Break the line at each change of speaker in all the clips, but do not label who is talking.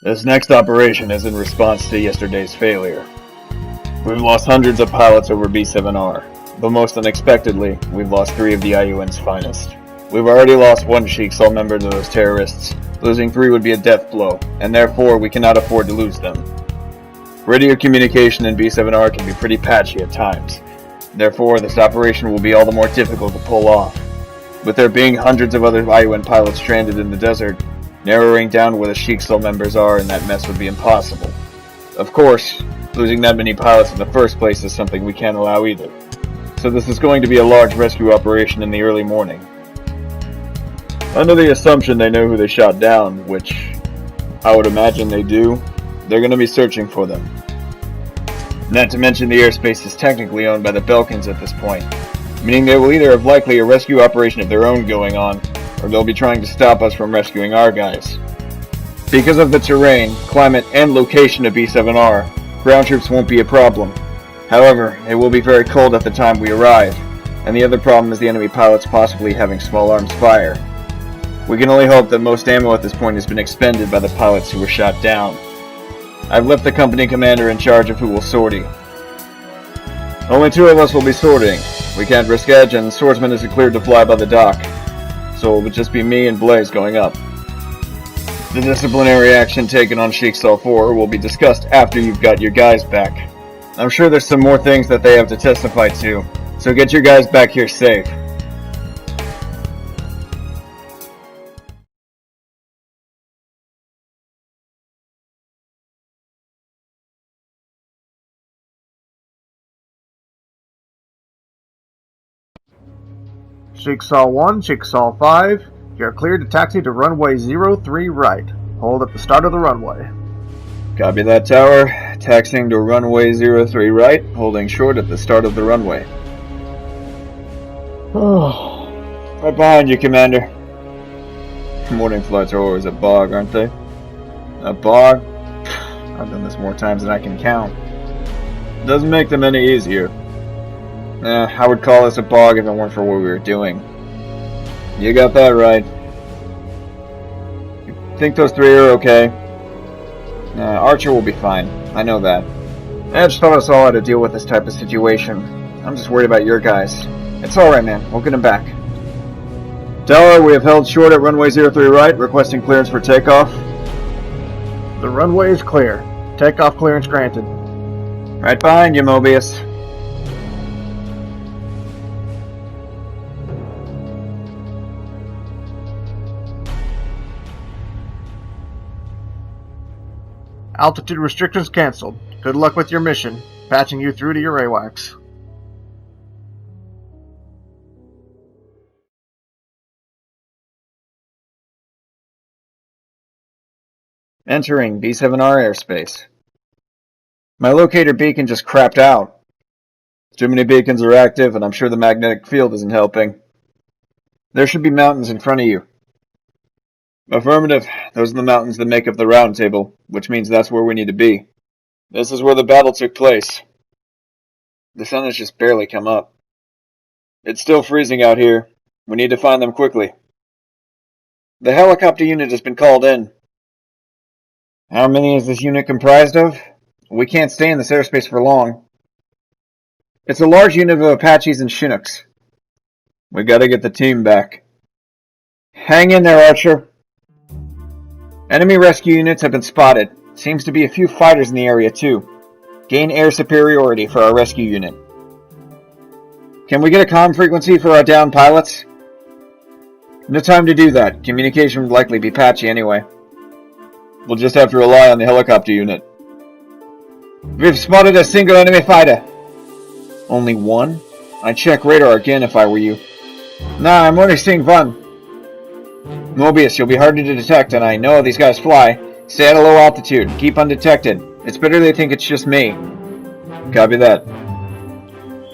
This next operation is in response to yesterday's failure. We've lost hundreds of pilots over B7R, but most unexpectedly, we've lost 3 of the IUN's finest. We've already lost 1 Sheik Sol member to those terrorists. Losing 3 would be a death blow, and therefore we cannot afford to lose them. Radio communication in B7R can be pretty patchy at times. Therefore, this operation will be all the more difficult to pull off. With there being hundreds of other IUN pilots stranded in the desert, narrowing down where the Sheik Sol members are in that mess would be impossible. Of course, losing that many pilots in the first place is something we can't allow either. So this is going to be a large rescue operation in the early morning. Under the assumption they know who they shot down, which I would imagine they do, they're going to be searching for them. Not to mention the airspace is technically owned by the Belkans at this point, meaning they will either have likely a rescue operation of their own going on, or they'll be trying to stop us from rescuing our guys. Because of the terrain, climate, and location of B7R, ground troops won't be a problem. However, it will be very cold at the time we arrive, and the other problem is the enemy pilots possibly having small arms fire. We can only hope that most ammo at this point has been expended by the pilots who were shot down. I've left the company commander in charge of who will sortie. Only 2 of us will be sorting. We can't risk edge, and swordsman isn't cleared to fly by the dock, so it would just be me and Blaze going up. The disciplinary action taken on Sheik Sol 4 will be discussed after you've got your guys back. I'm sure there's some more things that they have to testify to, so get your guys back here safe.
Sheik Sol 1, Sheik Sol 5, you're cleared to taxi to runway 03 right. Hold at the start of the runway.
Copy that, tower. Taxiing to runway 03 right, holding short at the start of the runway. Oh, right behind you, Commander. Morning flights are always a bog, aren't they? A bog? I've done this more times than I can count. Doesn't make them any easier. I would call this a bog if it weren't for what we were doing. You got that right. You think those 3 are okay? Archer will be fine. I know that. Edge taught us all how to deal with this type of situation. I'm just worried about your guys. It's alright, man. We'll get him back. Tower, we have held short at runway 03 right, requesting clearance for takeoff.
The runway is clear. Takeoff clearance granted.
Right behind you, Mobius.
Altitude restrictions cancelled. Good luck with your mission. Patching you through to your AWACS.
Entering B7R airspace. My locator beacon just crapped out. Too many beacons are active, and I'm sure the magnetic field isn't helping. There should be mountains in front of you. Affirmative. Those are the mountains that make up the round table, which means that's where we need to be. This is where the battle took place. The sun has just barely come up. It's still freezing out here. We need to find them quickly. The helicopter unit has been called in. How many is this unit comprised of? We can't stay in this airspace for long. It's a large unit of Apaches and Chinooks. We gotta get the team back. Hang in there, Archer. Enemy rescue units have been spotted. Seems to be a few fighters in the area, too. Gain air superiority for our rescue unit. Can we get a comm frequency for our downed pilots? No time to do that. Communication would likely be patchy anyway. We'll just have to rely on the helicopter unit. We've spotted a single enemy fighter. Only one? I'd check radar again if I were you. Nah, I'm only seeing one. Mobius, you'll be harder to detect, and I know how these guys fly. Stay at a low altitude. Keep undetected. It's better they think it's just me. Copy that.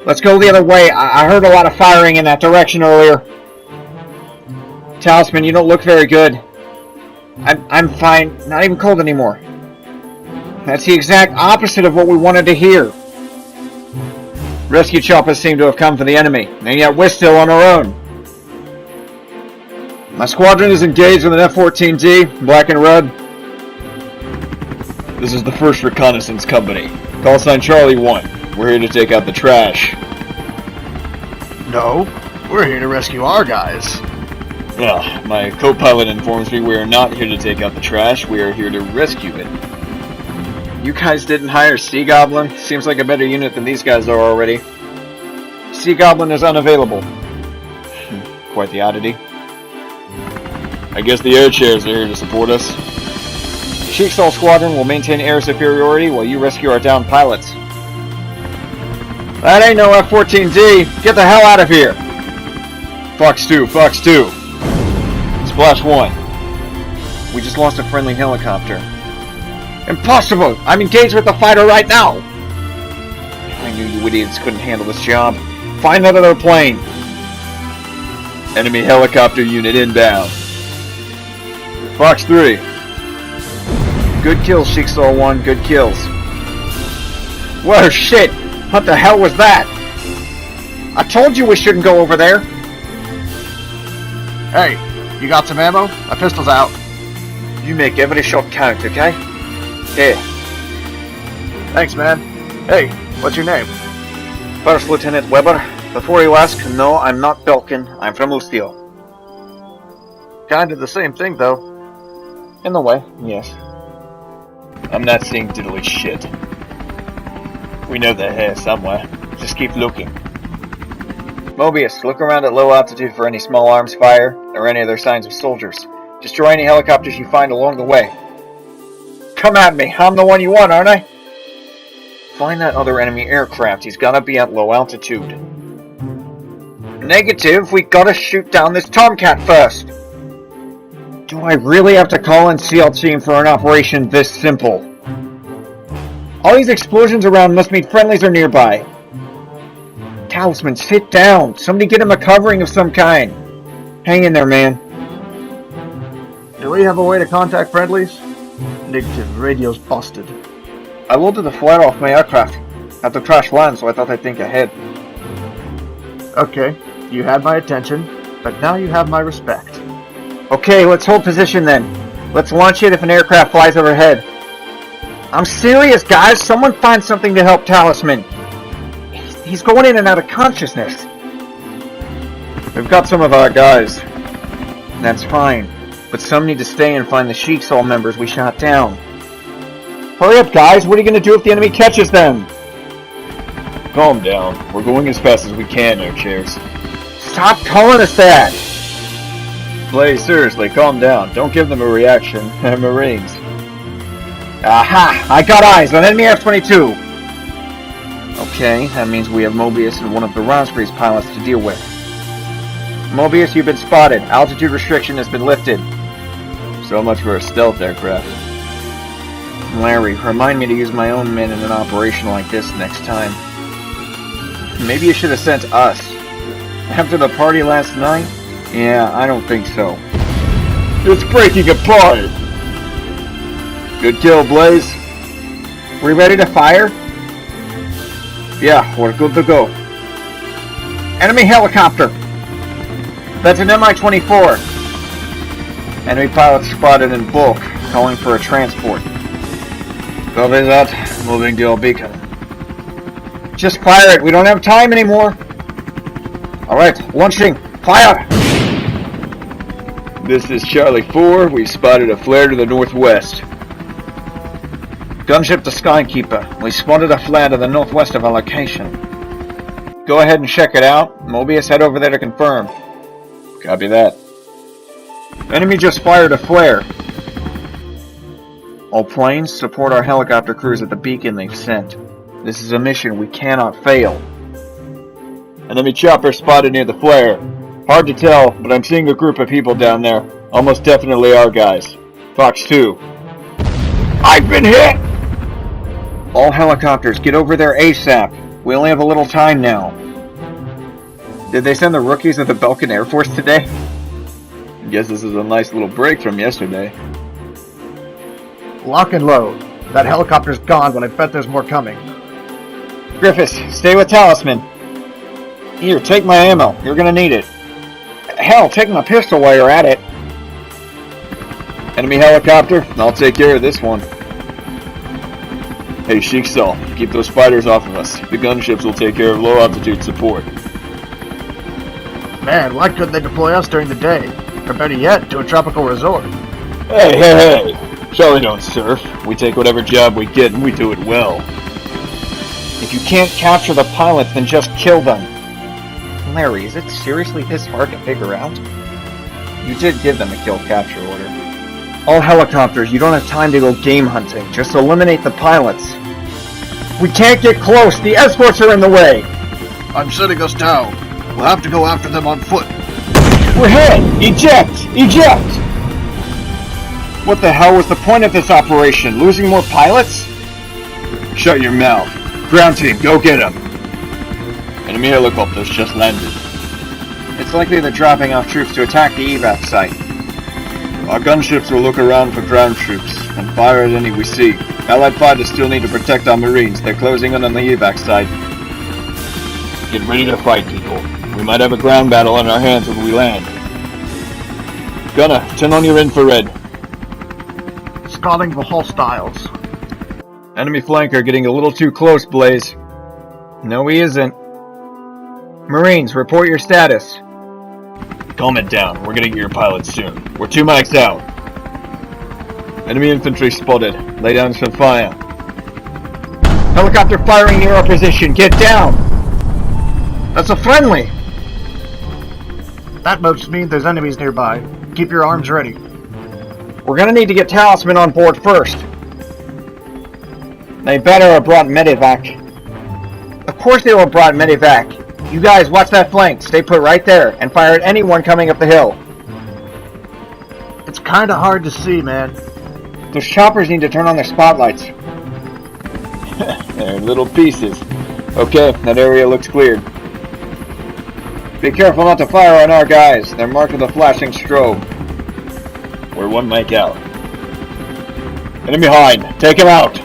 Let's go the other way. I heard a lot of firing in that direction earlier. Talisman, you don't look very good. I'm fine. Not even cold anymore. That's the exact opposite of what we wanted to hear. Rescue choppers seem to have come for the enemy, and yet we're still on our own. My squadron is engaged with an F-14D, black and red. This is the 1st Reconnaissance Company. Call sign Charlie 1. We're here to take out the trash.
No, we're here to rescue our guys.
My co-pilot informs me we are not here to take out the trash, we are here to rescue it. You guys didn't hire Sea Goblin? Seems like a better unit than these guys are already. Sea Goblin is unavailable. Quite the oddity. I guess the air chairs are here to support us. Jigsaw Squadron will maintain air superiority while you rescue our downed pilots. That ain't no F-14Z! Get the hell out of here! Fox 2, Fox 2. Splash 1. We just lost a friendly helicopter. Impossible! I'm engaged with the fighter right now! I knew you idiots couldn't handle this job. Find that other plane! Enemy helicopter unit inbound. Fox 3. Good kills, Jigsaw 1. Good kills. Whoa, shit! What the hell was that? I told you we shouldn't go over there!
Hey, you got some ammo? My pistol's out.
You make every shot count, okay? Here.
Thanks, man. Hey, what's your name?
First Lieutenant Weber. Before you ask, no, I'm not Belkin. I'm from Ustio.
Kinda the same thing, though.
In a way, yes. I'm not seeing diddly shit. We know they're here somewhere. Just keep looking. Mobius, look around at low altitude for any small arms fire, or any other signs of soldiers. Destroy any helicopters you find along the way. Come at me, I'm the one you want, aren't I? Find that other enemy aircraft, he's gotta be at low altitude. Negative, we gotta shoot down this Tomcat first! Do I really have to call in SEAL team for an operation this simple? All these explosions around must mean friendlies are nearby. Talisman, sit down! Somebody get him a covering of some kind! Hang in there, man.
Do we have a way to contact friendlies? Negative, radio's busted.
I loaded the flare off my aircraft. Had to crash land, so I thought I'd think ahead.
Okay, you had my attention, but now you have my respect.
Okay, let's hold position then. Let's launch it if an aircraft flies overhead. I'm serious, guys! Someone find something to help Talisman! He's going in and out of consciousness. We've got some of our guys. That's fine. But some need to stay and find the Jigsaw members we shot down. Hurry up, guys! What are you going to do if the enemy catches them? Calm down. We're going as fast as we can, air chairs. Stop calling us that! Blaze, seriously, calm down. Don't give them a reaction. Marines. Aha! I got eyes on enemy F-22! Okay, that means we have Mobius and one of the Raspberry's pilots to deal with. Mobius, you've been spotted. Altitude restriction has been lifted. So much for a stealth aircraft. Larry, remind me to use my own men in an operation like this next time. Maybe you should have sent us. After the party last night? Yeah, I don't think so. It's breaking apart! Good kill, Blaze. We ready to fire? Yeah, we're good to go. Enemy helicopter! That's an Mi-24. Enemy pilot spotted in bulk, calling for a transport. Copy that. Moving to beacon. Just fire it. We don't have time anymore. Alright, launching. Fire! This is Charlie 4. We spotted a flare to the northwest. Gunship to Skykeeper. We spotted a flare to the northwest of our location. Go ahead and check it out. Mobius, head over there to confirm. Copy that. Enemy just fired a flare. All planes, support our helicopter crews at the beacon they've sent. This is a mission we cannot fail. Enemy chopper spotted near the flare. Hard to tell, but I'm seeing a group of people down there. Almost definitely our guys. Fox 2. I've been hit! All helicopters, get over there ASAP. We only have a little time now. Did they send the rookies of the Belkin Air Force today? Guess this is a nice little break from yesterday.
Lock and load. That helicopter's gone, but I bet there's more coming.
Griffiths, stay with Talisman. Here, take my ammo. You're gonna need it. Hell, take my pistol while you're at it. Enemy helicopter, I'll take care of this one. Hey, Jigsaw, keep those spiders off of us. The gunships will take care of low-altitude support.
Man, why couldn't they deploy us during the day? Or better yet, to a tropical resort?
Hey! Charlie don't surf. We take whatever job we get and we do it well.
If you can't capture the pilots, then just kill them. Larry, is it seriously this hard to figure out? You did give them a kill-capture order. All helicopters, you don't have time to go game hunting. Just eliminate the pilots. We can't get close! The escorts are in the way!
I'm shutting us down. We'll have to go after them on foot.
We're hit! Eject! Eject! What the hell was the point of this operation? Losing more pilots?
Shut your mouth. Ground team, go get them. Enemy helicopters just landed.
It's likely they're dropping off troops to attack the evac site.
Our gunships will look around for ground troops and fire at any we see. Allied fighters still need to protect our Marines. They're closing in on the evac site. Get ready to fight, people. We might have a ground battle on our hands when we land. Gunner, turn on your infrared.
Scouting for hostiles.
Enemy flanker getting a little too close, Blaze.
No, he isn't. Marines, report your status.
Calm it down. We're gonna get your pilots soon. We're 2 mics out. Enemy infantry spotted. Lay down some fire.
Helicopter firing near our position. Get down! That's a friendly!
That must mean there's enemies nearby. Keep your arms ready.
We're gonna need to get talisman on board first. They better have brought medevac. Of course they will have brought medevac. You guys, watch that flank. Stay put right there and fire at anyone coming up the hill.
It's kinda hard to see, man.
Those choppers need to turn on their spotlights.
They're little pieces. Okay, that area looks cleared.
Be careful not to fire on our guys. They're marked with a flashing strobe.
We're 1 mic out. Enemy behind. Take him out.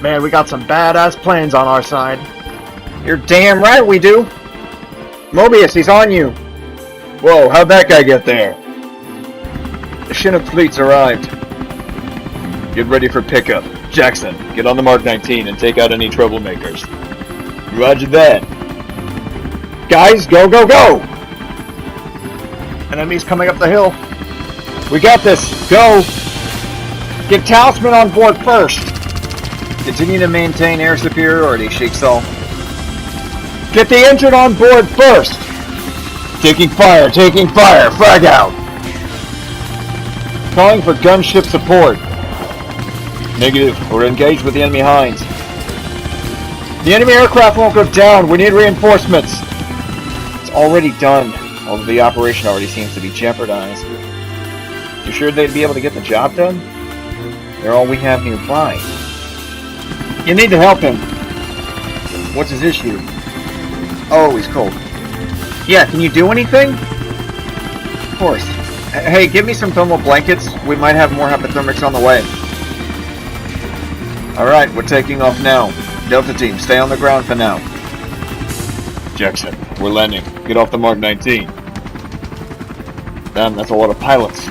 Man, we got some badass planes on our side.
You're damn right we do. Mobius, he's on you.
Whoa, how'd that guy get there?
The Chinook fleet's arrived.
Get ready for pickup. Jackson, get on the Mark 19 and take out any troublemakers. Roger that.
Guys, go, go, go!
Enemies coming up the hill.
We got this. Go! Get talisman on board first. Continue to maintain air superiority, Jigsaw. Get the engine on board first!
Taking fire, frag out!
Calling for gunship support.
Negative, we're engaged with the enemy Hinds.
The enemy aircraft won't go down, we need reinforcements. It's already done, although the operation already seems to be jeopardized. You sure they'd be able to get the job done? They're all we have nearby. You need to help him. What's his issue? Oh, he's cold. Yeah, can you do anything? Of course. Hey, give me some thermal blankets. We might have more hypothermics on the way. Alright, we're taking off now. Delta team, stay on the ground for now.
Jackson, we're landing. Get off the Mark 19.
Damn, that's a lot of pilots.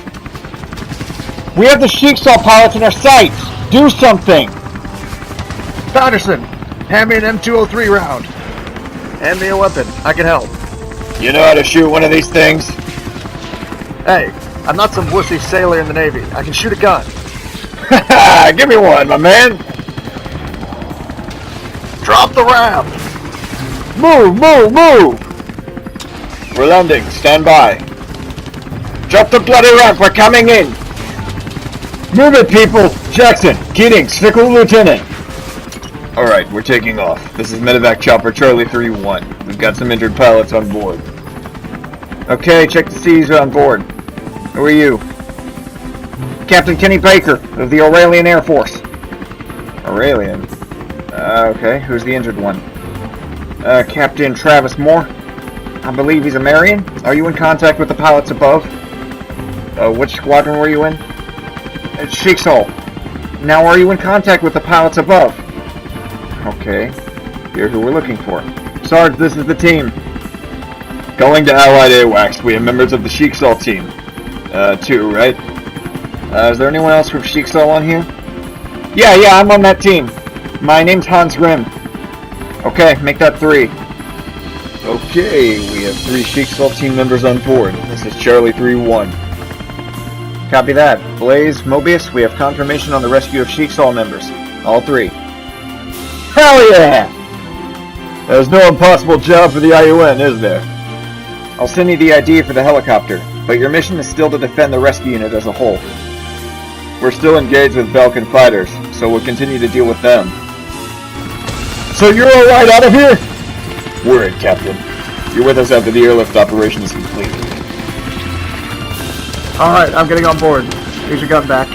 We have the Jigsaw pilots in our sights! Do something!
Patterson, hand me an M203 round. Hand me a weapon. I can help.
You know how to shoot one of these things?
Hey, I'm not some wussy sailor in the Navy. I can shoot a gun.
Haha, give me one, my man!
Drop the ramp!
Move, move, move! We're landing, stand by.
Drop the bloody ramp, we're coming in!
Move it, people! Jackson, Keating, stick with Lieutenant! Alright, we're taking off. This is Medevac Chopper Charlie 3-1. We've got some injured pilots on board.
Okay, check to see who's on board. Who are you? Captain Kenny Baker of the Aurelian Air Force. Aurelian? Okay, who's the injured one? Captain Travis Moore. I believe he's a Marion. Are you in contact with the pilots above? Which squadron were you in? Jigsaw. Now are you in contact with the pilots above? Okay, you're who we're looking for. Sarge, this is the team.
Going to Allied AWACS. We have members of the Jigsaw team. 2, right?
Is there anyone else from Jigsaw on here? Yeah, I'm on that team. My name's Hans Grimm. Okay, make that 3.
Okay, we have 3 Jigsaw team members on board. This is Charlie 3-1.
Copy that. Blaze, Mobius, we have confirmation on the rescue of Jigsaw members. All 3.
Hell yeah! There's no impossible job for the IUN, is there?
I'll send you the ID for the helicopter, but your mission is still to defend the rescue unit as a whole.
We're still engaged with Balkan fighters, so we'll continue to deal with them. So you're alright out of here? Word, Captain. You're with us after the airlift operation is complete.
Alright, I'm getting on board. Here's your gun back.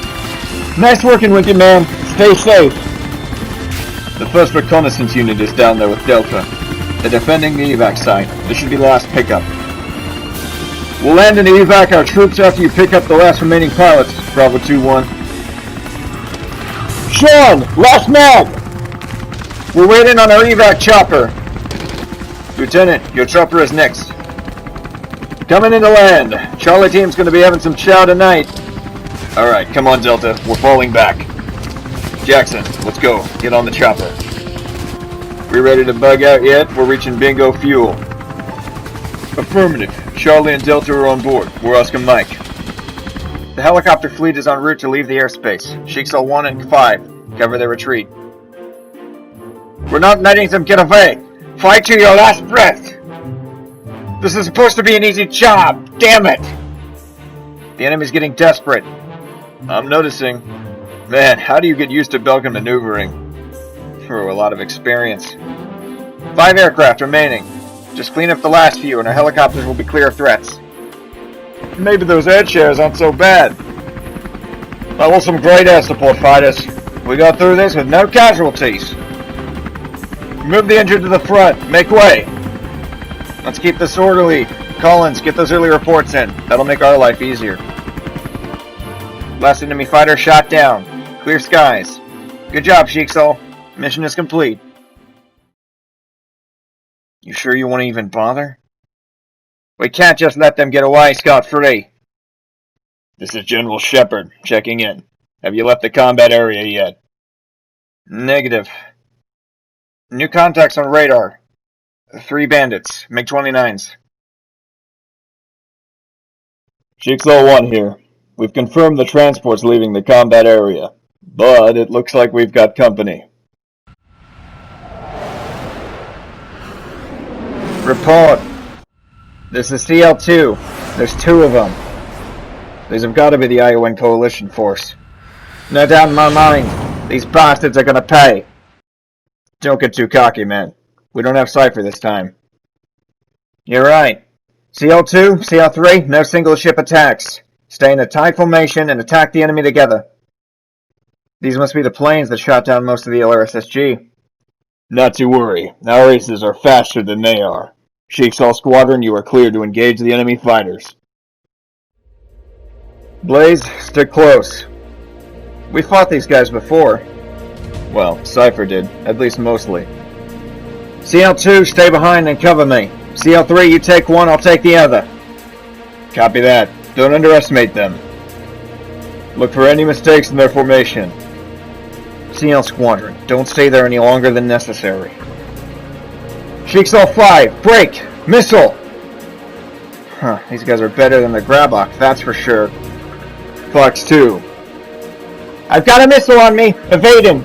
Nice working with you, man. Stay safe.
The first reconnaissance unit is down there with Delta. They're defending the evac site. This should be the last pickup. We'll land and evac our troops after you pick up the last remaining pilots, Bravo 2-1.
Sean! Last man! We're waiting on our evac chopper.
Lieutenant, your chopper is next.
Coming into land. Charlie team's gonna be having some chow tonight.
Alright, come on Delta, we're falling back. Jackson, let's go. Get on the chopper. We ready to bug out yet? We're reaching bingo fuel. Affirmative. Charlie and Delta are on board. We're Oscar Mike.
The helicopter fleet is en route to leave the airspace. Jigsaw 1 and 5. Cover their retreat. We're not letting them get away. Fight to your last breath. This is supposed to be an easy job. Damn it. The enemy's getting desperate.
I'm noticing. Man, how do you get used to Belgian maneuvering?
Through a lot of experience. 5 aircraft remaining. Just clean up the last few and our helicopters will be clear of threats.
Maybe those air shares aren't so bad.
That was some great air support, fighters. We got through this with no casualties. Move the engine to the front. Make way. Let's keep this orderly. Collins, get those early reports in. That'll make our life easier. Last enemy fighter shot down. Clear skies. Good job, Jigsaw. Mission is complete. You sure you want to even bother? We can't just let them get away scot-free.
This is General Shepard, checking in. Have you left the combat area yet?
Negative. New contacts on radar. 3 bandits, MiG-29s.
Jigsaw 1 here. We've confirmed the transport's leaving the combat area, but it looks like we've got company.
Report. This is CL2. There's 2 of them. These have got to be the ION coalition force. No doubt in my mind, these bastards are gonna pay. Don't get too cocky, man. We don't have Cypher this time. You're right. CL2, CL3, no single ship attacks. Stay in a tight formation and attack the enemy together. These must be the planes that shot down most of the LRSSG.
Not to worry. Our aces are faster than they are. Jigsaw Squadron, you are cleared to engage the enemy fighters.
Blaze, stick close. We fought these guys before.
Well, Cypher did, at least mostly.
CL2, stay behind and cover me. CL3, you take one, I'll take the other.
Copy that. Don't underestimate them. Look for any mistakes in their formation.
CL Squadron, don't stay there any longer than necessary. Jigsaw 5, break! Missile! Huh, these guys are better than the Grabok, that's for sure.
Fox 2.
I've got a missile on me! Evading!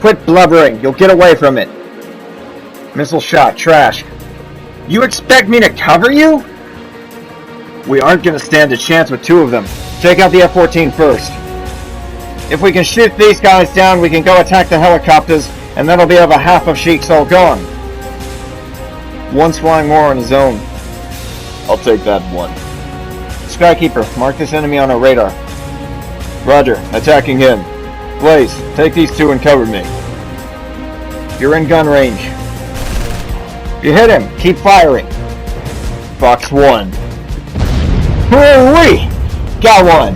Quit blubbering, you'll get away from it. Missile shot, trash. You expect me to cover you? We aren't gonna stand a chance with 2 of them. Take out the F-14 first. If we can shoot these guys down, we can go attack the helicopters, and that'll be over half of Jigsaw gone. One's flying more on his own.
I'll take that one.
Skykeeper, mark this enemy on our radar.
Roger, attacking him. Blaze, take these 2 and cover me.
You're in gun range. You hit him, keep firing.
Fox 1.
Hoo-wee! Got one!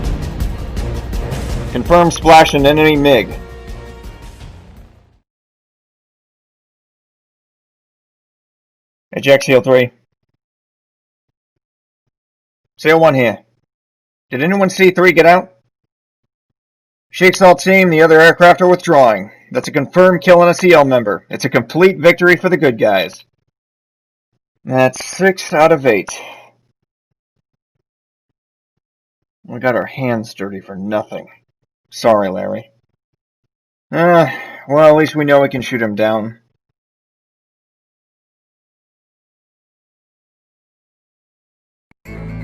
Confirm splash an enemy MiG. Eject CL3. CL1 here. Did anyone see 3 get out? Jigsaw team, the other aircraft are withdrawing. That's a confirmed kill on a CL member. It's a complete victory for the good guys. That's 6 out of 8. We got our hands dirty for nothing. Sorry, Larry. Well, at least we know we can shoot him down.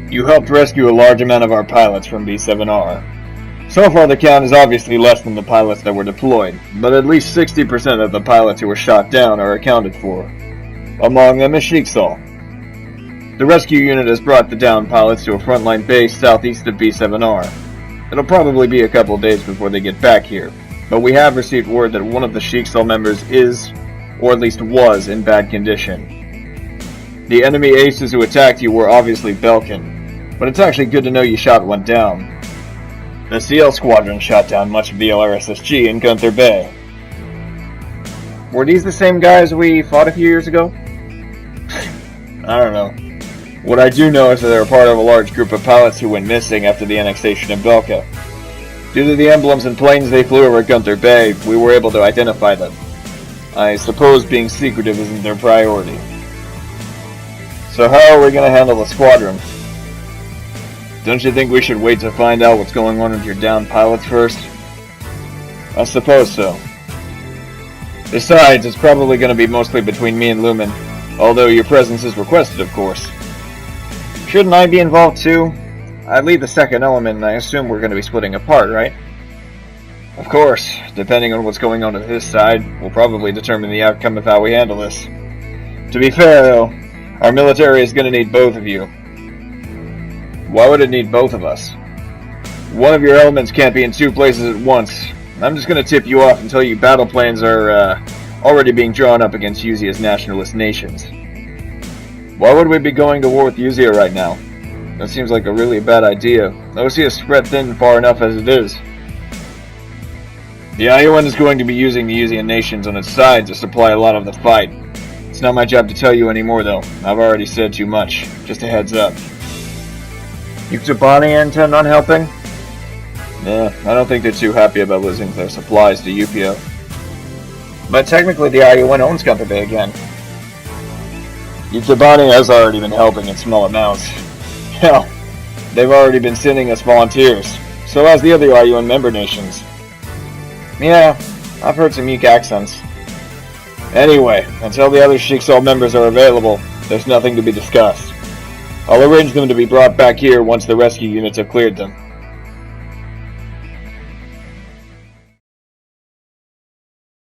You helped rescue a large amount of our pilots from B7R. So far the count is obviously less than the pilots that were deployed, but at least 60% of the pilots who were shot down are accounted for. Among them is Jigsaw. The rescue unit has brought the downed pilots to a frontline base southeast of B7R. It'll probably be a couple days before they get back here, but we have received word that one of the Jigsaw members is, or at least was, in bad condition. The enemy aces who attacked you were obviously Belkin, but it's actually good to know you shot one down. The CL squadron shot down much of the LRSSG in Gunther Bay.
Were these the same guys we fought a few years ago?
I don't know. What I do know is that they were part of a large group of pilots who went missing after the annexation of Belka. Due to the emblems and planes they flew over Gunther Bay, we were able to identify them. I suppose being secretive isn't their priority. So how are we going to handle the squadron? Don't you think we should wait to find out what's going on with your downed pilots first? I suppose so. Besides, it's probably going to be mostly between me and Lumen, although your presence is requested, of course.
Shouldn't I be involved too? I lead the second element and I assume we're going to be splitting apart, right?
Of course. Depending on what's going on to his side, will probably determine the outcome of how we handle this. To be fair, though, our military is going to need both of you. Why would it need both of us? One of your elements can't be in two places at once. I'm just going to tip you off and tell you battle plans are already being drawn up against Yuzia's nationalist nations. Why would we be going to war with Yuzia right now? That seems like a really bad idea. Osia is spread thin far enough as it is. The IUN is going to be using the Yuzian nations on its side to supply a lot of the fight. It's not my job to tell you anymore, though. I've already said too much. Just a heads up.
Yuktobani intend on helping?
Yeah, I don't think they're too happy about losing their supplies to UPO.
But technically the IUN owns Gunther Bay again.
Yuktobani has already been helping in small amounts. Hell, they've already been sending us volunteers. So has the other IUN member nations.
Yeah, I've heard some Yuk accents.
Anyway, until the other Jigsaw members are available, there's nothing to be discussed. I'll arrange them to be brought back here once the rescue units have cleared them.